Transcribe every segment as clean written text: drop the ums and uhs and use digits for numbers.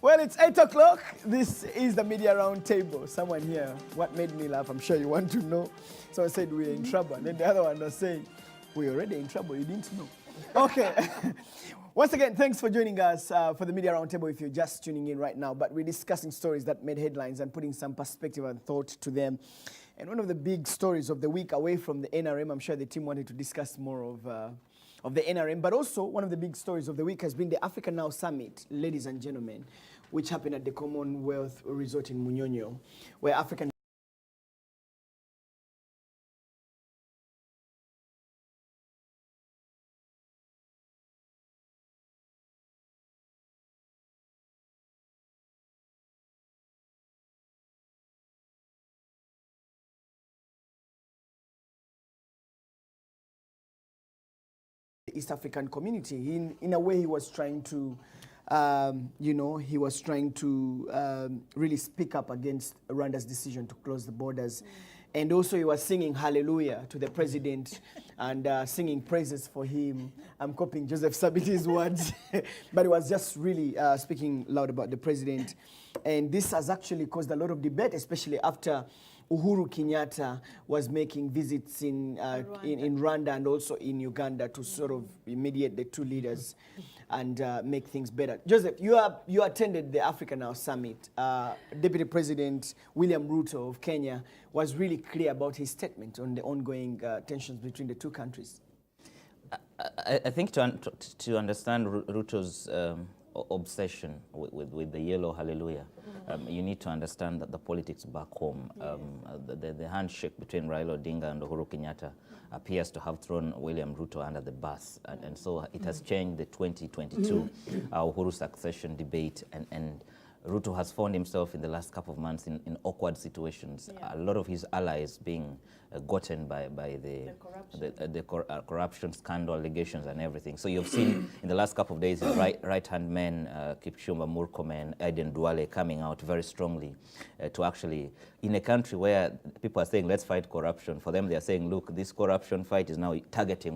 Well, it's 8 o'clock. This is the Media Roundtable. Someone here, what made me laugh, I'm sure you want to know. Someone said we're in trouble. And then the other one was saying, we're already in trouble, you didn't know. Okay. Once again, thanks for joining us for the Media Roundtable if you're just tuning in right now. But we're discussing stories that made headlines and putting some perspective and thought to them. And one of the big stories of the week away from the NRM, I'm sure the team wanted to discuss more of the NRM, but also one of the big stories of the week has been the Africa Now Summit, ladies and gentlemen, which happened at the Commonwealth Resort in Munyonyo, where African East African community. In a way, he was trying to, really speak up against Rwanda's decision to close the borders. And also he was singing hallelujah to the president and singing praises for him. I'm copying Joseph Sabiti's words, but he was just really speaking loud about the president. And this has actually caused a lot of debate, especially after Uhuru Kenyatta was making visits in Rwanda and also in Uganda to sort of mediate the two leaders and make things better. Joseph, you attended the Africa Now Summit. Deputy President William Ruto of Kenya was really clear about his statement on the ongoing tensions between the two countries. I think to understand Ruto's obsession with the yellow hallelujah, you need to understand that the politics back home, the handshake between Raila Odinga and Uhuru Kenyatta appears to have thrown William Ruto under the bus, and so it has changed the 2022 Uhuru succession debate, and Ruto has found himself in the last couple of months in awkward situations. A lot of his allies being gotten by the corruption scandal allegations and everything. So you've seen in the last couple of days his right-hand men, Kipchumba Murkomen, Aiden Duale, coming out very strongly to actually, in a country where people are saying, let's fight corruption, for them they are saying, look, this corruption fight is now targeting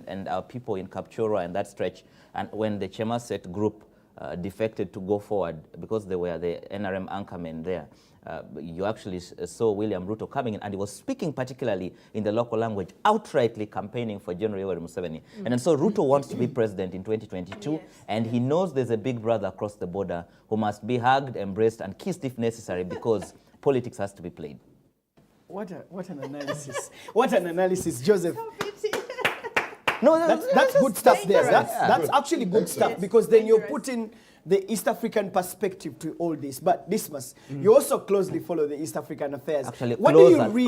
and our people in Kapchorwa and that stretch, and when the Chemaset group defected to go forward because they were the NRM anchormen there, you actually saw William Ruto coming in, and he was speaking particularly in the local language, outrightly campaigning for General Yoweri Museveni. And so Ruto wants to be president in 2022, and he knows there's a big brother across the border who must be hugged, embraced, and kissed if necessary, because politics has to be played. What an analysis. What an analysis, Joseph. No, That's good stuff there. dangerous. That's actually good stuff, because then you're putting the East African perspective to all this. But Dismas, you also closely follow the East African affairs. Actually, what do you read?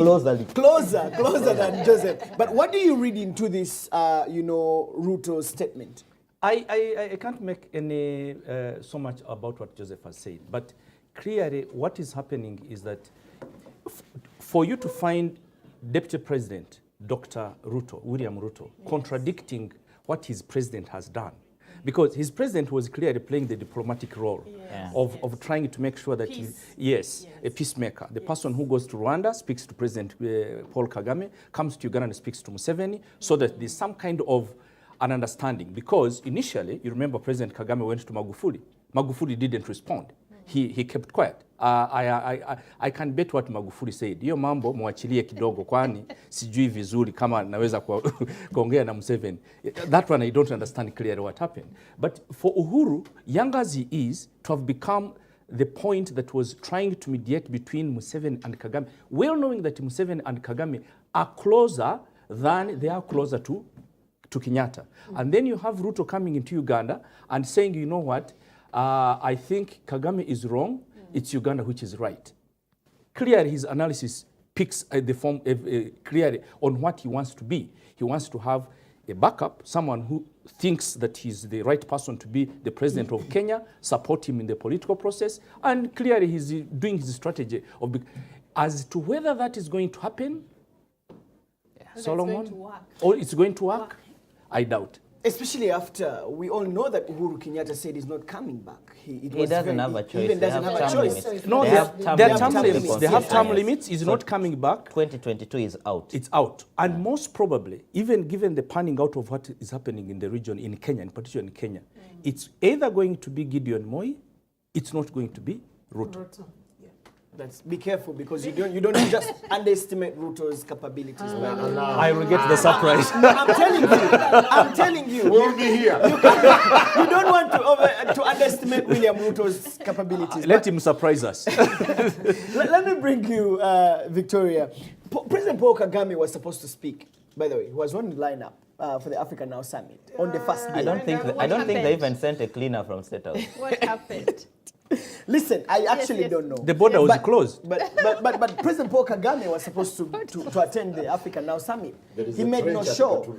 closer than Joseph. But what do you read into this, Ruto's statement? I can't make any so much about what Joseph has said, but clearly what is happening is that for you to find Deputy President Dr. Ruto, William Ruto, contradicting what his president has done, because his president was clearly playing the diplomatic role of trying to make sure that a peacemaker, the person who goes to Rwanda, speaks to President Paul Kagame, comes to Uganda and speaks to Museveni, so that there's some kind of an understanding. Because initially, you remember President Kagame went to Magufuli. Magufuli didn't respond. He kept quiet. I can bet what Magufuli said. Hiyo mambo muachilie kidogo, kwani sijui vizuri kama naweza kuongea na Museveni. That one I don't understand clearly what happened. But for Uhuru, young as he is, to have become the point that was trying to mediate between Museveni and Kagame, well knowing that Museveni and Kagame are closer than they are closer to Kenyatta. And then you have Ruto coming into Uganda and saying, you know what, I think Kagame is wrong, it's Uganda which is right. Clearly his analysis picks the form clearly on what he wants to be. He wants to have a backup, someone who thinks that he's the right person to be the president of Kenya, support him in the political process, and clearly he's doing his strategy of as to whether that is going to happen, Solomon, or it's going to work, I doubt. Especially after we all know that Uhuru Kenyatta said he's not coming back. He doesn't have a choice. Even doesn't have a choice. No, they have term limits. They have term limits. He's not coming back. 2022 is out. It's out. And most probably, even given the panning out of what is happening in the region, in Kenya, in particular in Kenya, it's either going to be Gideon Moi, it's not going to be Ruto. Be careful, because you don't just underestimate Ruto's capabilities. I will get the surprise. I'm telling you. We'll be here. You don't want to underestimate William Ruto's capabilities. Let him surprise us. Let me bring you Victoria. President Paul Kagame was supposed to speak. By the way, he was on the lineup for the Africa Now Summit on the first day. I don't think they even sent a cleaner from State House. What happened? Other I actually don't know. The border was closed. But President Paul Kagame was supposed to attend the Africa Now Summit. He made no show.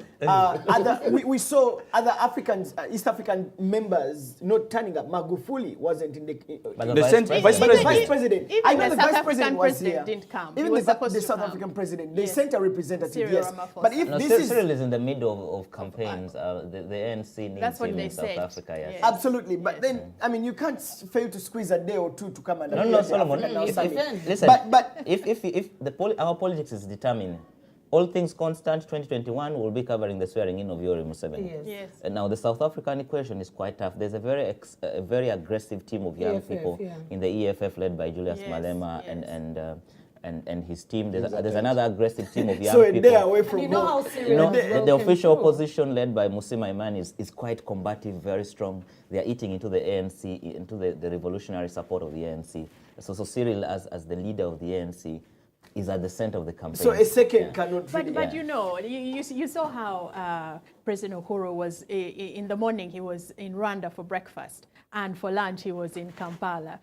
We saw other Africans, East African members not turning up. Magufuli wasn't in the... Vice President. Even I know the the South Vice African President was here. didn't come. Even the South African President, they sent a representative, yes. But if this Cyril is in the middle of campaigns. The ANC needs him in South Africa, yes. Absolutely. But then, I mean, you can't fail to squeeze a day or two to come and... No, Solomon. Listen, if our politics is determined, all things constant, 2021 will be covering the swearing in of Yoweri Museveni. Yes. And now the South African equation is quite tough. There's a very aggressive team of young people in the EFF led by Julius Malema and his team. There's another aggressive team of young people. So they're away from home. The official opposition led by Musima Imani is quite combative, very strong. They are eating into the ANC, into the revolutionary support of the ANC. So Cyril, as the leader of the ANC, is at the center of the campaign. So a second cannot really... But you saw how President Uhuru was, in the morning he was in Rwanda for breakfast, and for lunch he was in Kampala.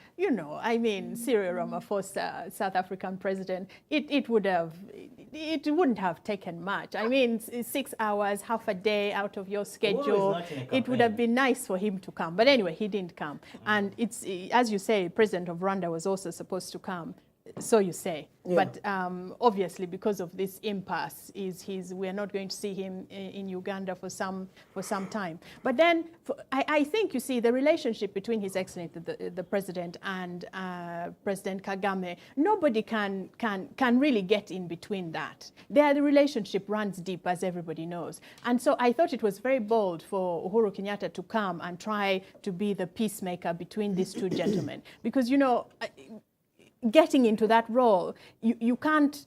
I mean, Cyril Ramaphosa, South African president, it wouldn't have taken much. I mean, 6 hours, half a day out of your schedule. It would have been nice for him to come. But anyway, he didn't come. And it's, as you say, President of Rwanda was also supposed to come. So you say. Yeah. But obviously, because of this impasse, we're not going to see him in Uganda for some time. But then, I think, you see, the relationship between His Excellency the President and President Kagame, nobody can really get in between that. The relationship runs deep, as everybody knows. And so I thought it was very bold for Uhuru Kenyatta to come and try to be the peacemaker between these two gentlemen, because, you know, getting into that role, you can't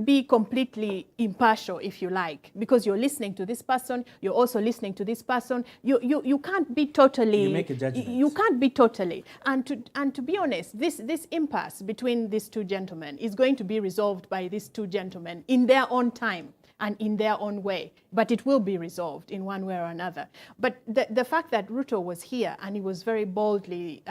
be completely impartial, if you like, because you're listening to this person, you're also listening to this person. You can't be totally. You make a judgment. You can't be totally. And to be honest, this impasse between these two gentlemen is going to be resolved by these two gentlemen in their own time and in their own way. But it will be resolved in one way or another. But the fact that Ruto was here and he was very boldly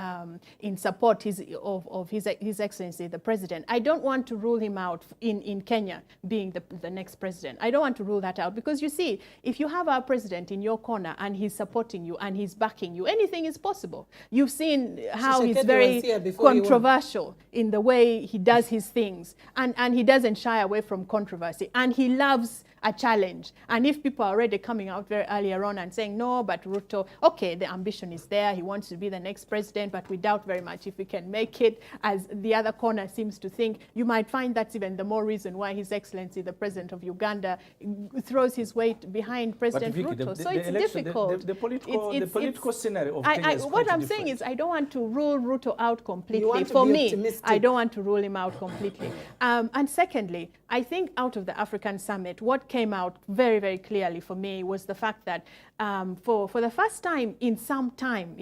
in support of His Excellency the President, I don't want to rule him out in Kenya being the next president. I don't want to rule that out, because you see, if you have our president in your corner and he's supporting you and he's backing you, anything is possible. You've seen how he's very controversial in the way he does his things, and he doesn't shy away from controversy, and he loves a challenge. And if people are already coming out very earlier on and saying, no, but Ruto, okay, the ambition is there, he wants to be the next president, but we doubt very much if he can make it, as the other corner seems to think, you might find that's even the more reason why His Excellency the President of Uganda throws his weight behind President Ruto. So it's difficult. The political scenario of Kenya is what quite I'm different. saying is, I don't want to rule Ruto out completely. For me, I don't want to rule him out completely. And secondly, I think out of the African summit, what came out very, very clearly for me was the fact that for the first time in some time,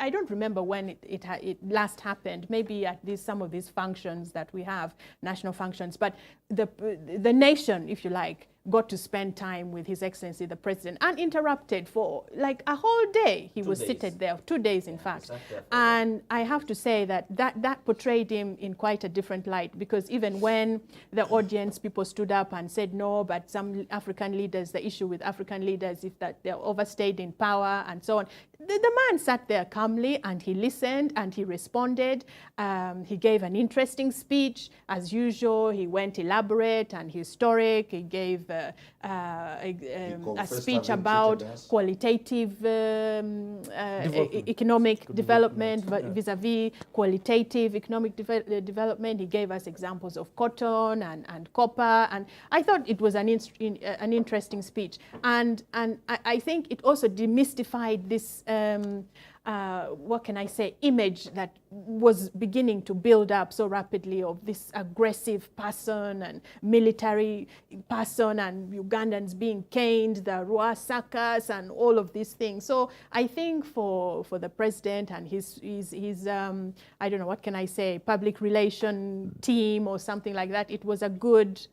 I don't remember when it last happened, maybe at some of these functions that we have, national functions, but the nation, if you like, got to spend time with His Excellency the President, uninterrupted for like a whole day. He was seated there, 2 days in fact. Exactly. And I have to say that portrayed him in quite a different light, because even when the audience, people stood up and said no, but some African leaders, the issue with African leaders is that they're overstayed in power and so on. The man sat there calmly and he listened and he responded. He gave an interesting speech. As usual, he went elaborate and historic. He gave a speech about qualitative economic development vis-a-vis qualitative economic development. He gave us examples of cotton and copper, and I thought it was an interesting speech. And I think it also demystified this what can I say, image that was beginning to build up so rapidly of this aggressive person and military person and Ugandans being caned, the Rua Sakas and all of these things. So I think for the president and his I don't know, what can I say, public relation team or something like that, it was a good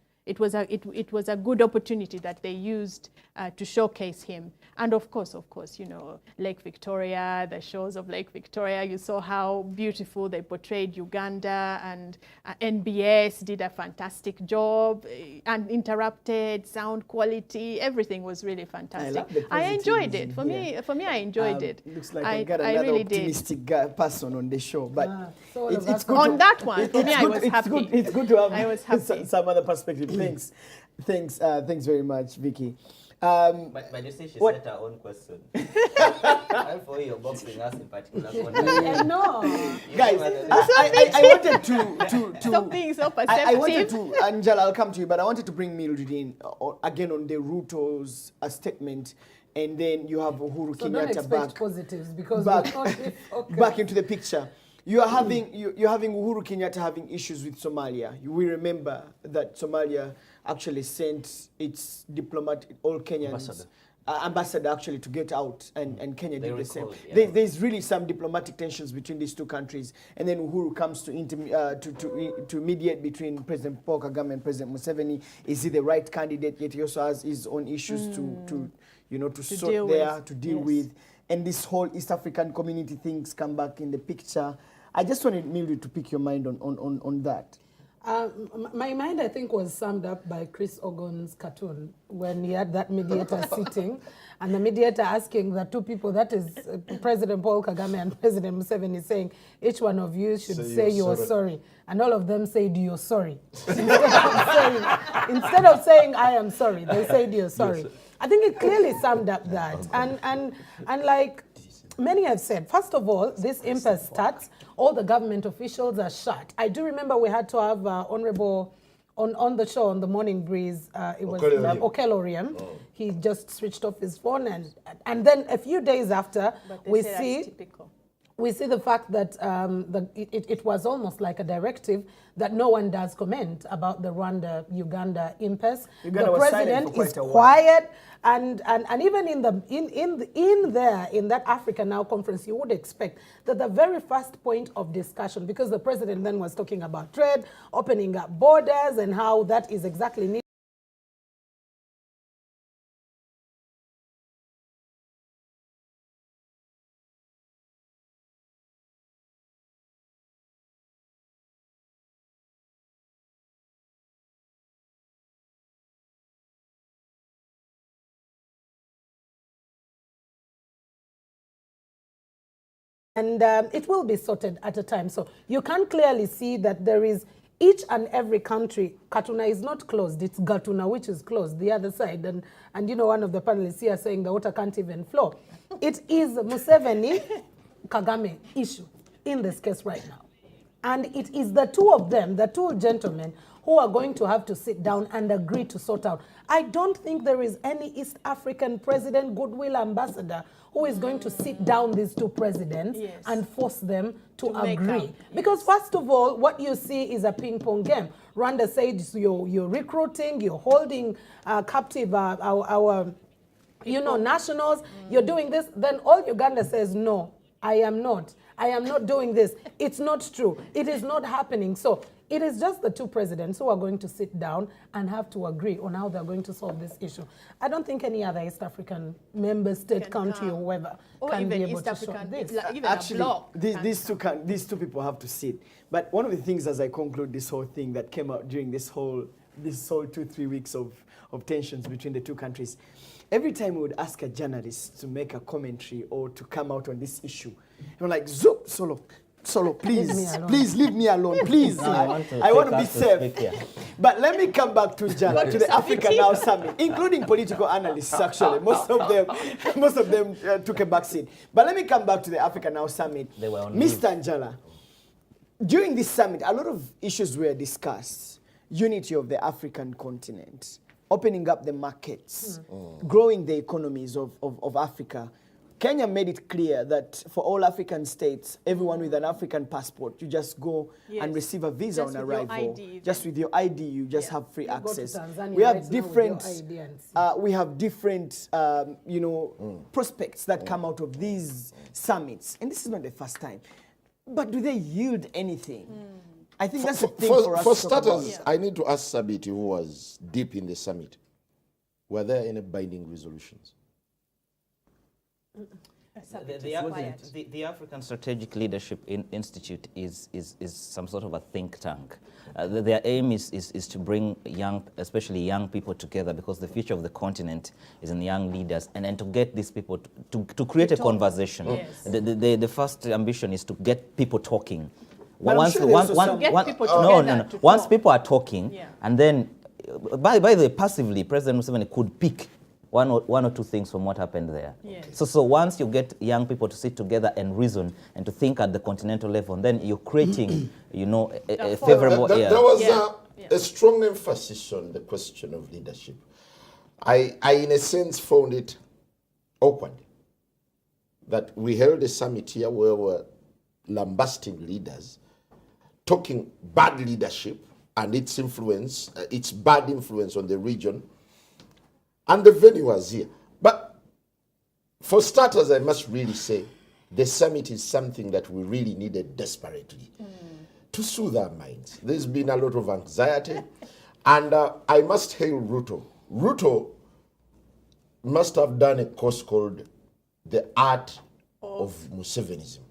opportunity that they used to showcase him. And of course, you know, Lake Victoria, the shores of Lake Victoria, you saw how beautiful they portrayed Uganda, and NBS did a fantastic job, uninterrupted, sound quality, everything was really fantastic. I enjoyed it. For me, I enjoyed it. Looks like I got another really optimistic person on the show, but so it's good on that one. For me, I was happy. It's good to have I was happy. some other perspective. Thanks very much, Vicky. But you see, she set her own question. And for you're boxing us in particular. No. Guys, I wanted to Stop being so perceptive. I wanted to, Angela, I'll come to you, but I wanted to bring Mildred in again on the Ruto's statement, and then you have Uhuru Kenyatta back. Positives because back into the picture. You're having Uhuru Kenyatta having issues with Somalia. We remember that Somalia actually sent its diplomat, all Kenyans, ambassador actually, to get out, and Kenya did the same. Yeah. There's really some diplomatic tensions between these two countries, and then Uhuru comes to mediate between President Paul Kagame and President Museveni. Is he the right candidate? Yet he also has his own issues to deal with. And this whole East African community things come back in the picture. I just wanted Mildred to pick your mind on that. My mind, I think, was summed up by Chris Ogon's cartoon when he had that mediator sitting, and the mediator asking the two people, that is President Paul Kagame and President Museveni, saying, each one of you should say you're sorry. And all of them said, you're sorry. Instead of saying, I am sorry, they said, you're sorry. I think it clearly summed up that. And like many have said, first of all, this impasse starts, all the government officials are shut. I do remember we had to have Honorable on the show on the Morning Breeze. It was Okeloriam. He just switched off his phone, and then a few days after, we see the fact that it was almost like a directive that no one does comment about the Rwanda-Uganda impasse. The president is quiet, and even in that Africa Now conference, you would expect that the very first point of discussion, because the president then was talking about trade, opening up borders, and how that is exactly needed. And it will be sorted at a time. So you can clearly see that there is each and every country. Katuna is not closed. It's Gatuna, which is closed, the other side. And you know, one of the panelists here saying the water can't even flow. It is Museveni-Kagame issue in this case right now. And it is the two of them, the two gentlemen, who are going to have to sit down and agree to sort out. I don't think there is any East African president, goodwill ambassador, who is going to sit down these two presidents and force them to agree. Because first of all, what you see is a ping-pong game. Rwanda says you're recruiting, you're holding captive our nationals, you're doing this. Then all Uganda says, no, I am not. I am not doing this. It's not true. It is not happening. So it is just the two presidents who are going to sit down and have to agree on how they're going to solve this issue. I don't think any other East African member state country or whoever can be able to solve this. Actually, these two people have to sit. But one of the things, as I conclude this whole thing that came out during this whole 2-3 weeks of tensions between the two countries, every time we would ask a journalist to make a commentary or to come out on this issue, we're like, Zoop, Solo, please leave me alone, please. I want to be safe. But let me come back to the Africa Now Summit, including political analysts, actually. Most of them took a back seat. But let me come back to the Africa Now Summit. Mr. Njala, during this summit, a lot of issues were discussed. Unity of the African continent, opening up the markets, growing the economies of Africa. Kenya made it clear that for all African states, everyone with an African passport, you just go and receive a visa on arrival. Just with your ID, you just have free access. We have different, prospects that come out of these summits. And this is not the first time. But do they yield anything? I think that's the thing for us. For starters, I need to ask Sabiti, who was deep in the summit, were there any binding resolutions? The African Strategic Leadership Institute is some sort of a think tank. Their aim is to bring especially young people together, because the future of the continent is in young leaders, and to get these people to create a conversation. Yes. The first ambition is to get people talking. Once people are talking, and then by the way, passively, President Museveni could pick one or two things from what happened there. Yes. So once you get young people to sit together and reason and to think at the continental level, then you're creating, a favorable area. There was a strong emphasis on the question of leadership. I in a sense, found it awkward that we held a summit here where we were lambasting leaders, talking bad leadership and its influence, its bad influence on the region. And the venue was here. But for starters, I must really say, the summit is something that we really needed desperately to soothe our minds. There's been a lot of anxiety. And I must hail Ruto. Ruto must have done a course called The Art of Musevenism.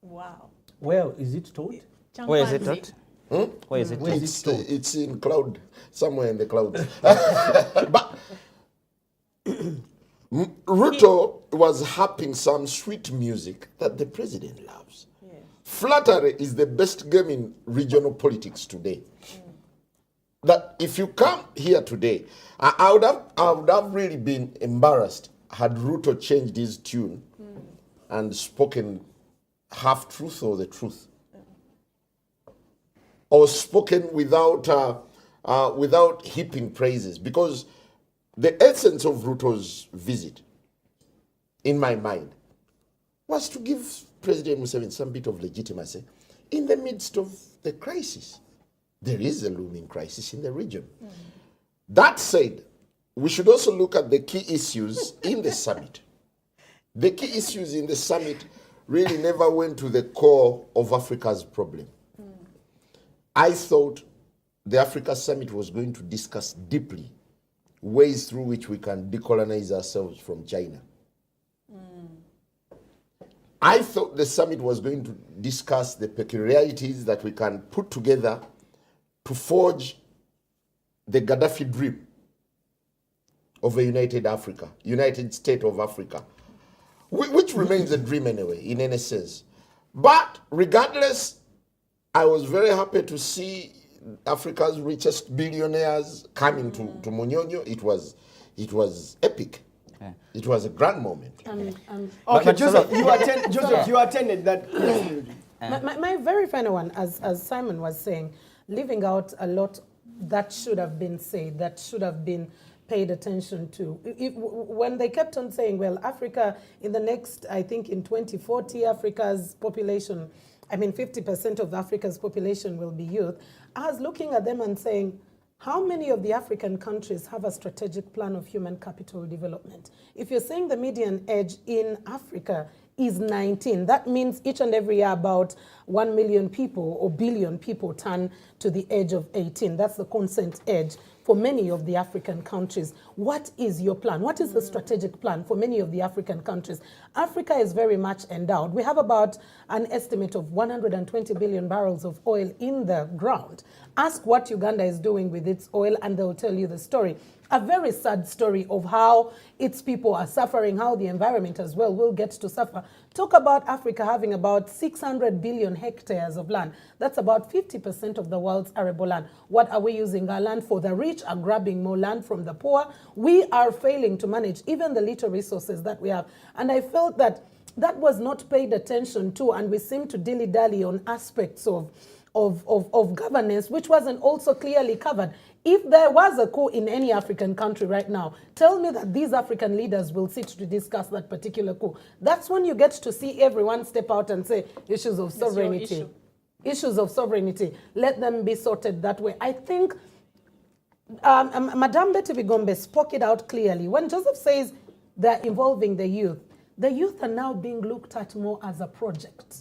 Wow. Well, is it taught? Where is it taught? Where is it? Where is it stored? It's in cloud, somewhere in the clouds. But Ruto was harping some sweet music that the president loves. Flattery is the best game in regional politics today. That if you come here today, I would have really been embarrassed had Ruto changed his tune and spoken half truth or the truth, or spoken without heaping praises, because the essence of Ruto's visit, in my mind, was to give President Museveni some bit of legitimacy in the midst of the crisis. There is a looming crisis in the region. That said, we should also look at the key issues in the summit. The key issues in the summit really never went to the core of Africa's problem. I thought the Africa Summit was going to discuss deeply ways through which we can decolonize ourselves from China. I thought the summit was going to discuss the peculiarities that we can put together to forge the Gaddafi dream of a united Africa, United State of Africa, which remains a dream anyway, in any sense. But regardless, I was very happy to see Africa's richest billionaires coming to Munyonyo. It was epic. Yeah. It was a grand moment. Okay, Joseph, you attended that. My very final one, as Simon was saying, leaving out a lot that should have been said, that should have been paid attention to. When they kept on saying, well, Africa in the next, I think in 2040, Africa's population, 50% of Africa's population will be youth. I was looking at them and saying, how many of the African countries have a strategic plan of human capital development? If you're saying the median age in Africa is 19, that means each and every year about 1 million people or billion people turn to the age of 18. That's the consent age for many of the African countries. What is your plan? What is the strategic plan for many of the African countries? Africa is very much endowed. We have about an estimate of 120 billion barrels of oil in the ground. Ask what Uganda is doing with its oil and they'll tell you the story. A very sad story of how its people are suffering, how the environment as well will get to suffer. Talk about Africa having about 600 billion hectares of land. That's about 50% of the world's arable land. What are we using our land for? The rich are grabbing more land from the poor. We are failing to manage even the little resources that we have. And I felt that that was not paid attention to, and we seem to dilly-dally on aspects of governance, which wasn't also clearly covered. If there was a coup in any African country right now, tell me that these African leaders will sit to discuss that particular coup. That's when you get to see everyone step out and say, issues of sovereignty. Issues of sovereignty. Let them be sorted that way. I think Madame Betty Bigombe spoke it out clearly. When Joseph says they're involving the youth are now being looked at more as a project.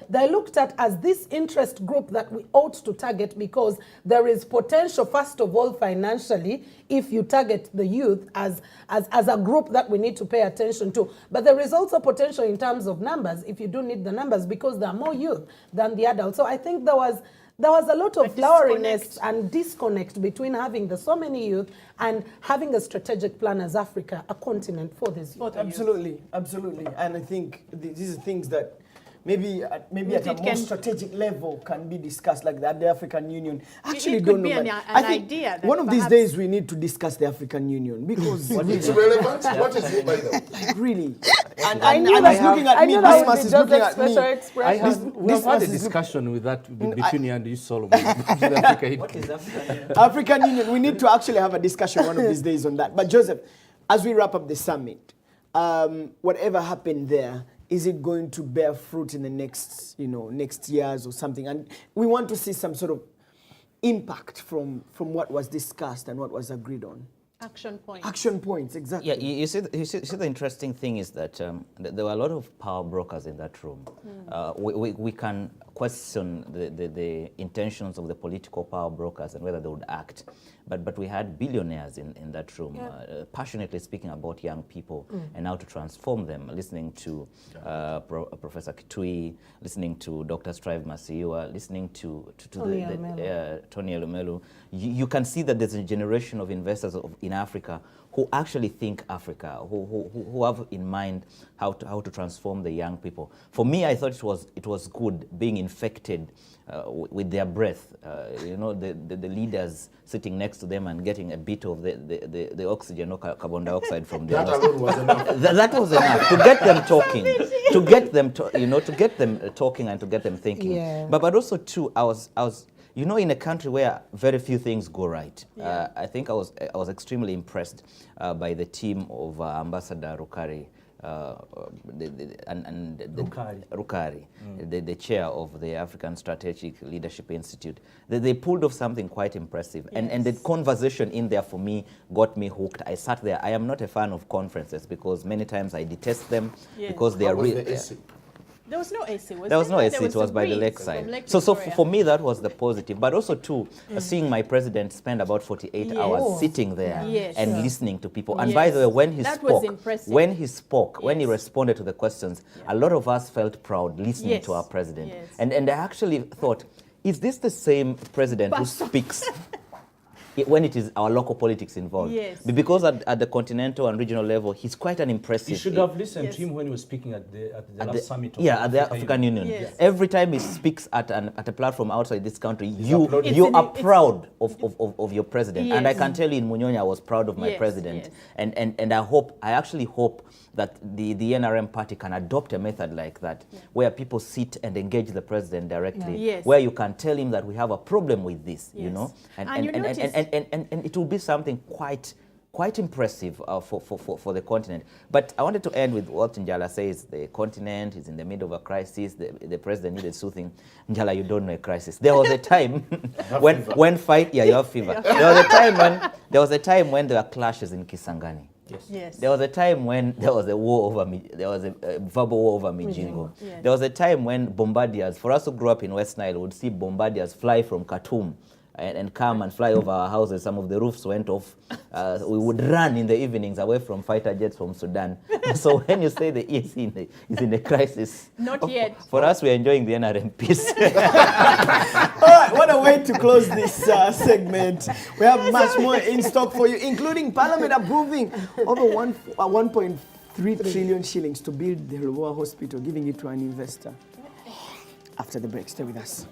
They're looked at as this interest group that we ought to target because there is potential, first of all, financially, if you target the youth as a group that we need to pay attention to. But there is also potential in terms of numbers, if you do need the numbers, because there are more youth than the adults. So I think there was a lot of floweriness and disconnect between having so many youth and having a strategic plan as Africa, a continent for this youth. Absolutely. And I think these are things that maybe at a more strategic level can be discussed, like that. The African Union. Actually, it don't could know. Be I think idea that one of these days we need to discuss the African Union because it's relevant. What is it by them? like really. And I knew he's looking at me. Dismas is looking at me. We've had a discussion with that between you and you, Solomon. What is African Union. We need to actually have a discussion one of these days on that. But Joseph, as we wrap up the summit, whatever happened there, is it going to bear fruit in the next years or something? And we want to see some sort of impact from what was discussed and what was agreed on. Action points. Action points, exactly. Yeah, you see, the interesting thing is that there were a lot of power brokers in that room. We can question the intentions of the political power brokers and whether they would act. but we had billionaires in that room, passionately speaking about young people and how to transform them, listening to Professor Kitui, listening to Dr. Strive Masiiwa, listening to Tony Elumelu. You can see that there's a generation of investors in Africa who actually think Africa, who have in mind how to transform the young people. For me, I thought it was good being infected with their breath. You know, the leaders sitting next to them and getting a bit of the oxygen or carbon dioxide from them. That alone was enough. That was enough to get them talking, to get them to get them talking and to get them thinking. Yeah. But also too, I was. You know, in a country where very few things go right, I think I was extremely impressed by the team of Ambassador Rukari, Rukari, the chair of the African Strategic Leadership Institute. They pulled off something quite impressive, and the conversation in there for me got me hooked. I sat there. I am not a fan of conferences because many times I detest them because they are really. There was no AC. There was no AC. It was by the lakeside. So for me, that was the positive. But also, too, seeing my president spend about 48 hours sitting there and listening to people. And by the way, when he spoke, when he responded to the questions, a lot of us felt proud listening to our president. And I actually thought, is this the same president who speaks when it is our local politics involved? Because at the continental and regional level, he's quite an impressive. You should have listened to him when he was speaking at the last summit. At the African Union. Every time he speaks at a platform outside this country, you are proud of your president. And I can tell you in Munyonyo, I was proud of my president. And I actually hope that the NRM party can adopt a method like that, where people sit and engage the president directly, where you can tell him that we have a problem with this, you know, and it will be something quite impressive for the continent. But I wanted to end with what Njala says. The continent is in the middle of a crisis. The president needed soothing. Njala, you don't know a crisis. There was a time when fight. Yeah, you have fever. There was a time when there were clashes in Kisangani. Yes. There was a time when there was a war over there was a verbal war over Mijingo. There was a time when bombardiers, for us who grew up in West Nile, would see bombardiers fly from Khartoum and come and fly over our houses. Some of the roofs went off. We would run in the evenings away from fighter jets from Sudan. So when you say the EAC is in a crisis, not yet. For us, we're enjoying the NRM peace. All right, what a way to close this segment. We have much more in stock for you, including Parliament approving over 1.3 trillion shillings to build the Lubowa Hospital, giving it to an investor. After the break, stay with us.